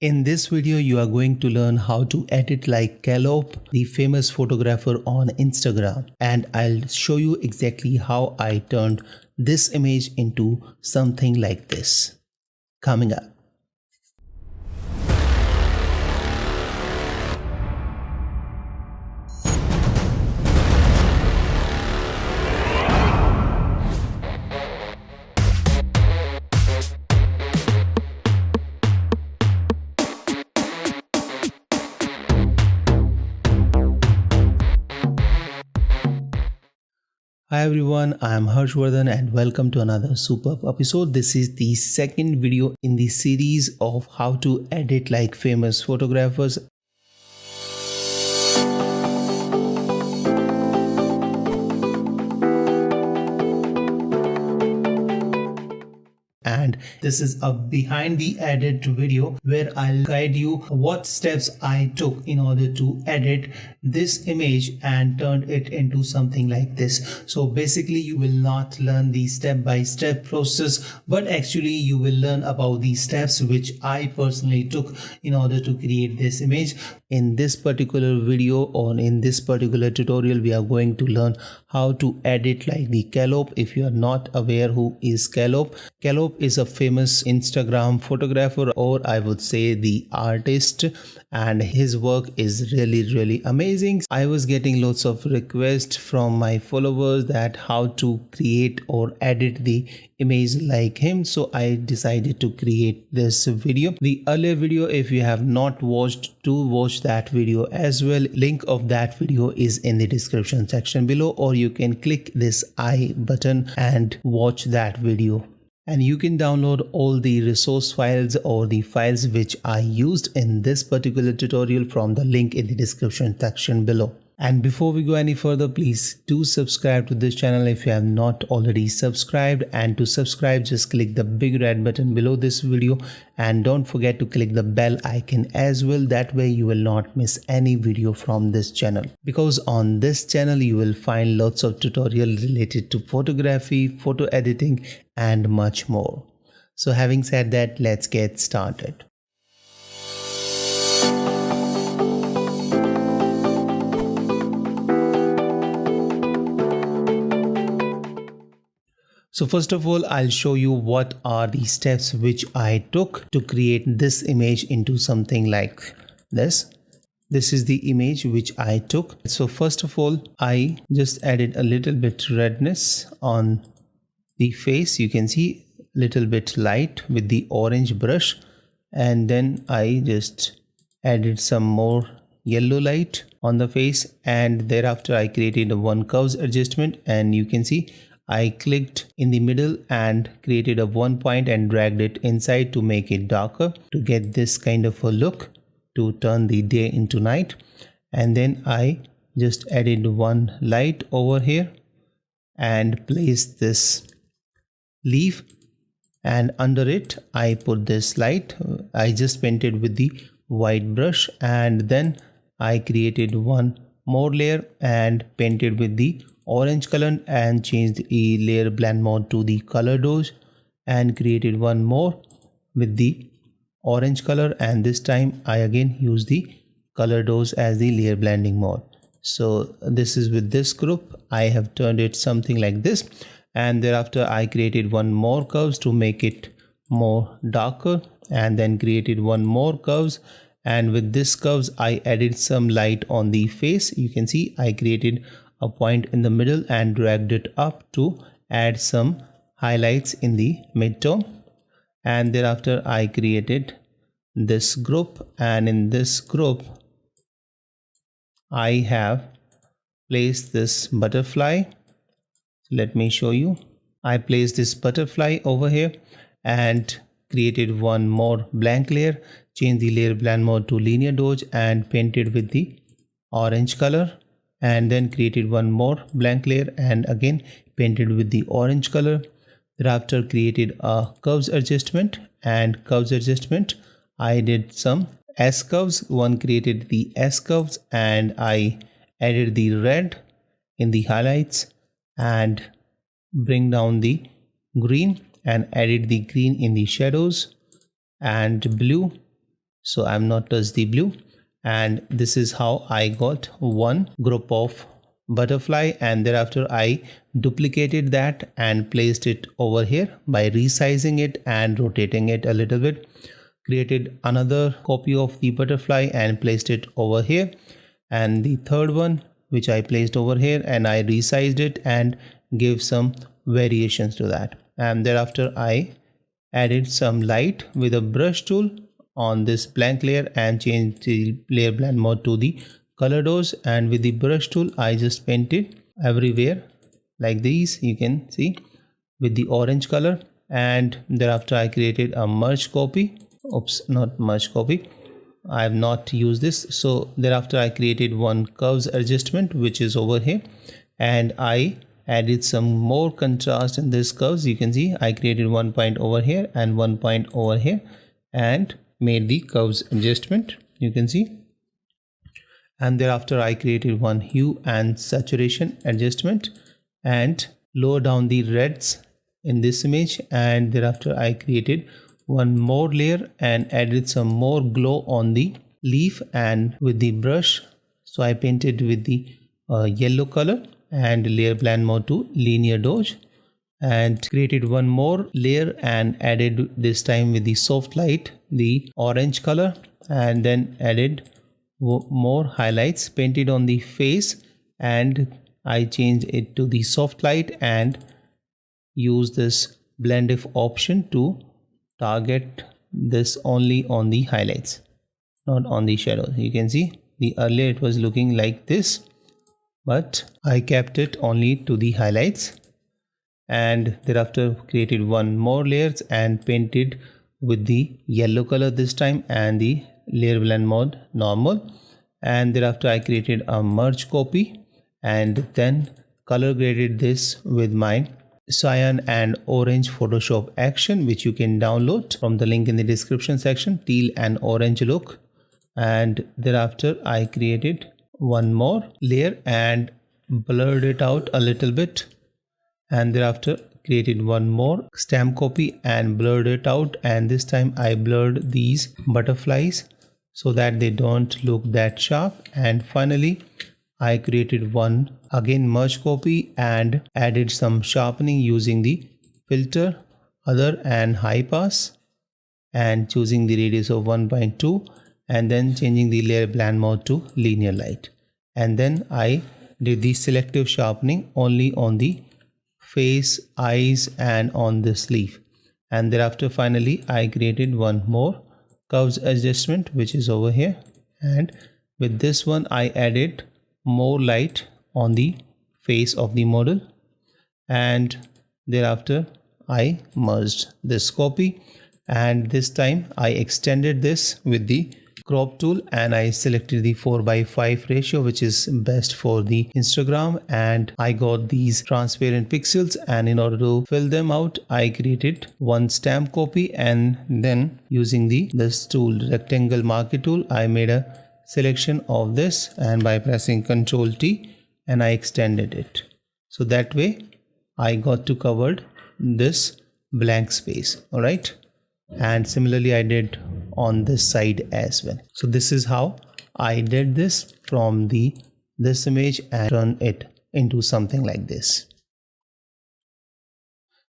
In this video, you are going to learn how to edit like Calop, the famous photographer on Instagram, and I'll show you exactly how I turned this image into something like this. Coming up. Hi everyone, I am HarshVardhan and welcome to another superb episode. This is the second video in the series of how to edit like famous photographers. And this is a behind the edit video where I'll guide you what steps I took in order to edit this image and turn it into something like this. So basically you will not learn the step-by-step process, but actually you will learn about the steps which I personally took in order to create this image. In this particular video or in this particular tutorial, we are going to learn how to edit like the Calop. If you are not aware who is Calop, Calop is a famous Instagram photographer, or I would say the artist, and his work is really amazing. I was getting lots of requests from my followers that how to create or edit the image like him, so I decided to create this video. The earlier video, if you have not watched, to watch that video as well. Link of that video is in the description section below, or you can click this I button and watch that video. And you can download all the resource files or the files which I used in this particular tutorial from the link in the description section below. And before we go any further, please do subscribe to this channel if you have not already subscribed. And to subscribe, just click the big red button below this video, and don't forget to click the bell icon as well. That way you will not miss any video from this channel, because on this channel you will find lots of tutorials related to photography, photo editing and much more. So having said that, let's get started. So first of all, I'll show you what are the steps which I took to create this image into something like this. This is the image which I took. So first of all, I just added a little bit redness on the face. You can see a little bit light with the orange brush, and then I just added some more yellow light on the face, and thereafter I created a one curves adjustment, and you can see I clicked in the middle and created a 1 point and dragged it inside to make it darker, to get this kind of a look, to turn the day into night. And then I just added one light over here and placed this leaf, and under it I put this light. I just painted with the white brush, and then I created one more layer and painted with the orange color and changed the layer blend mode to the color dose, and created one more with the orange color, and this time I again use the color dose as the layer blending mode. So this is with this group. I have turned it something like this, and thereafter I created one more curves to make it more darker, and then created one more curves, and with this curves I added some light on the face. You can see I created a point in the middle and dragged it up to add some highlights in the midtone, and thereafter I created this group, and in this group I have placed this butterfly. Let me show you. I placed this butterfly over here and created one more blank layer, changed the layer blend mode to linear dodge and painted with the orange color, and then created one more blank layer and again painted with the orange color. Thereafter created a curves adjustment, and curves adjustment I did some S curves. One created the S curves, and I added the red in the highlights and bring down the green, and added the green in the shadows and blue. so I'm not touched the blue. And this is how I got one group of butterfly, and thereafter I duplicated that and placed it over here by resizing it and rotating it a little bit. Created another copy of the butterfly and placed it over here, and the third one which I placed over here, and I resized it and gave some variations to that. And thereafter I added some light with a brush tool on this blank layer and changed the layer blend mode to the color dose, and with the brush tool I just painted everywhere like these, you can see, with the orange color. And thereafter I created a merge copy. Oops, not merge copy, I have not used this. So thereafter I created one curves adjustment which is over here, and I added some more contrast in this curves. You can see I created 1 point over here and 1 point over here and made the curves adjustment, you can see. And thereafter I created one hue and saturation adjustment and lower down the reds in this image. And thereafter I created one more layer and added some more glow on the leaf and with the brush. So I painted with the yellow color and layer blend mode to linear dodge, and created one more layer and added this time with the soft light the orange color, and then added more highlights, painted on the face, and I changed it to the soft light and use this blend if option to target this only on the highlights, not on the shadows. You can see the earlier it was looking like this, but I kept it only to the highlights. And thereafter created one more layers and painted with the yellow color this time and the layer blend mode normal. And thereafter I created a merge copy and then color graded this with my cyan and orange Photoshop action, which you can download from the link in the description section, teal and orange look. And thereafter I created one more layer and blurred it out a little bit, and thereafter created one more stamp copy and blurred it out, and this time I blurred these butterflies so that they don't look that sharp. And finally I created one again merge copy and added some sharpening using the filter, other and high pass, and choosing the radius of 1.2 and then changing the layer blend mode to linear light. And then I did the selective sharpening only on the face, eyes and on this leaf. And thereafter finally I created one more curves adjustment which is over here, and with this one I added more light on the face of the model. And thereafter I merged this copy, and this time I extended this with the crop tool and I selected the 4:5 ratio, which is best for the Instagram, and I got these transparent pixels, and in order to fill them out I created one stamp copy, and then using this tool, rectangle marquee tool, I made a selection of this, and by pressing Ctrl T and I extended it, so that way I got to covered this blank space. All right, and similarly I did on this side as well. So this is how I did this from this image and turn it into something like this.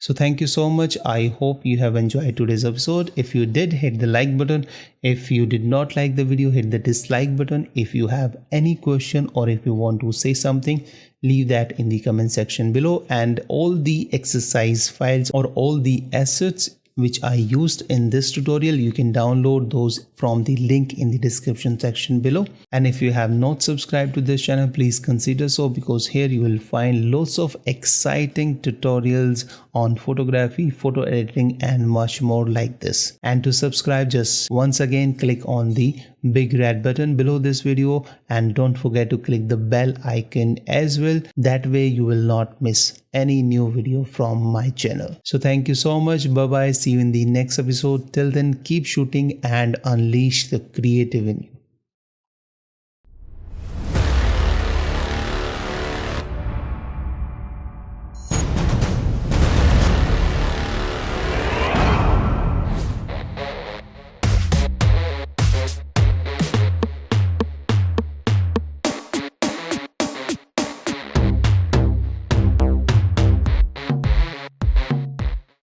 So thank you so much. I hope you have enjoyed today's episode. If you did, hit the like button. If you did not like the video, hit the dislike button. If you have any question or if you want to say something, leave that in the comment section below. And all the exercise files or all the assets which I used in this tutorial, you can download those from the link in the description section below. And if you have not subscribed to this channel, please consider so, because here you will find lots of exciting tutorials on photography, photo editing and much more like this. And to subscribe, just once again click on the big red button below this video, and don't forget to click the bell icon as well. That way you will not miss any new video from my channel. So thank you so much. Bye bye. See you in the next episode. Till then, keep shooting and unleash the creative in you.